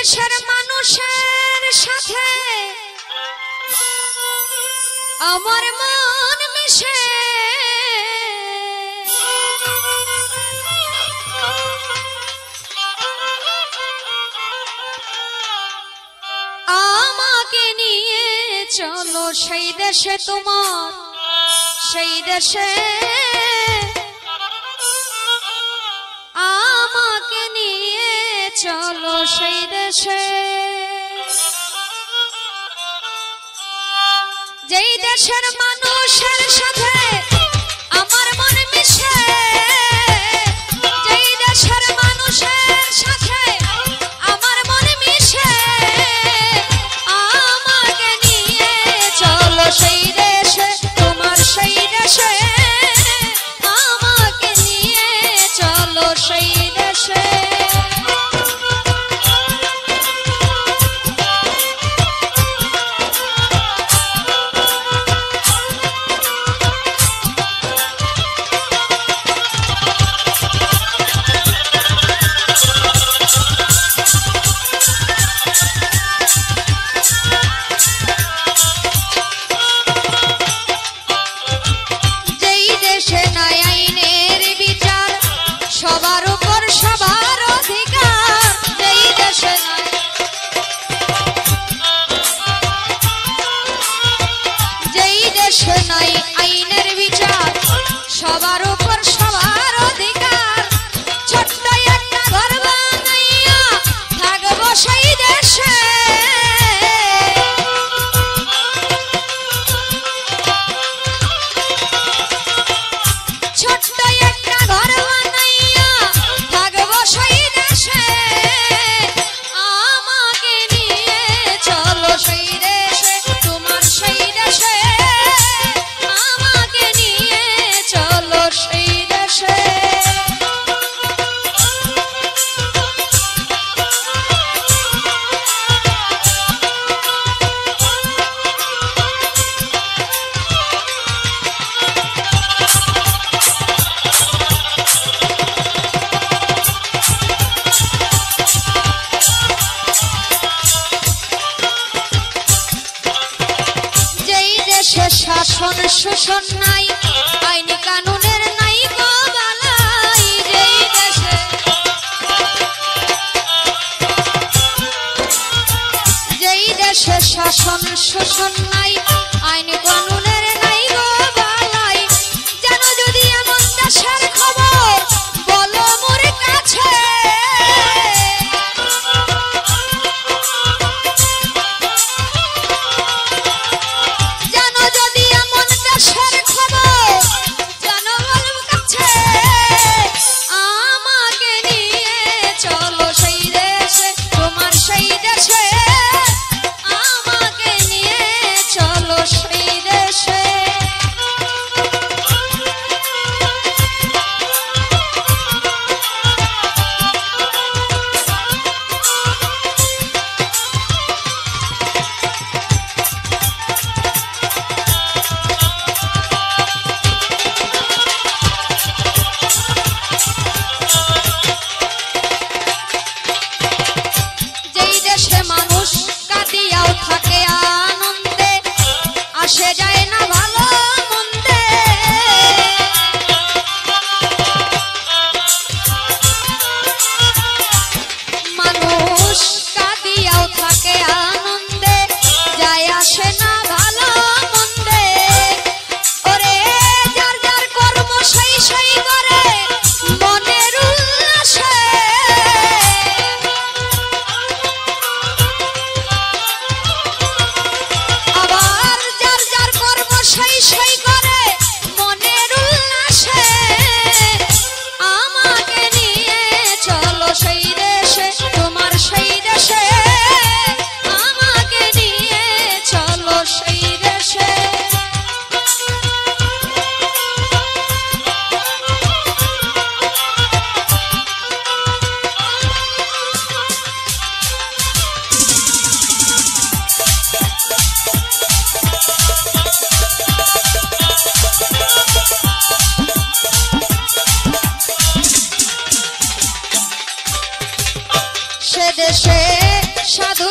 দেশের মানুষের সাথে আমার মন মিশে আমাকে নিয়ে চলো সেই দেশে তোমার সেই দেশে আমাকে নিয়ে চলো সেই দেশে যেই দেশের মানুষের সাথে আমার মন মিশে যেই দেশের মানুষের সাথে আমার মন মিশে আমাকে নিয়ে চলো সেই দেশে তোমার সেই দেশে আমাকে নিয়ে চলো সেই দেশে নাই আইনের বিচার সবার উপর সবার অধিকার ছোট্ট একটা ঘর বানাইয়া থাকবো সেই দেশে ছোট্ট একটা ঘর বানাইয়া থাকবো সেই দেশে আমাকে নিয়ে চলো সেই দেশে তোমার সেই দেশে শাসন শোষণ নাই আইন কানুনের নাই গো বালাই যেই দেশে শাসন শোষণ নাই আইন কানুনের নাই গো বালাই জানো যদি এমন দেশের খবর বলো মোর কাছে আসে যায় না ভালো মন্দে মানুষ কাঁদিয়াও থাকে আনন্দে যায় আসে না ভালো মন্দে ওরে যার যার কর্ম সেই সেই করে মনের উল্লাসে সেই সেই করে মনের উল্লাসে আমাকে নিয়ে চলো সেই দেশে তোমার সেই দেশে আমাকে নিয়ে চলো সেই দেশে দেশে সাধু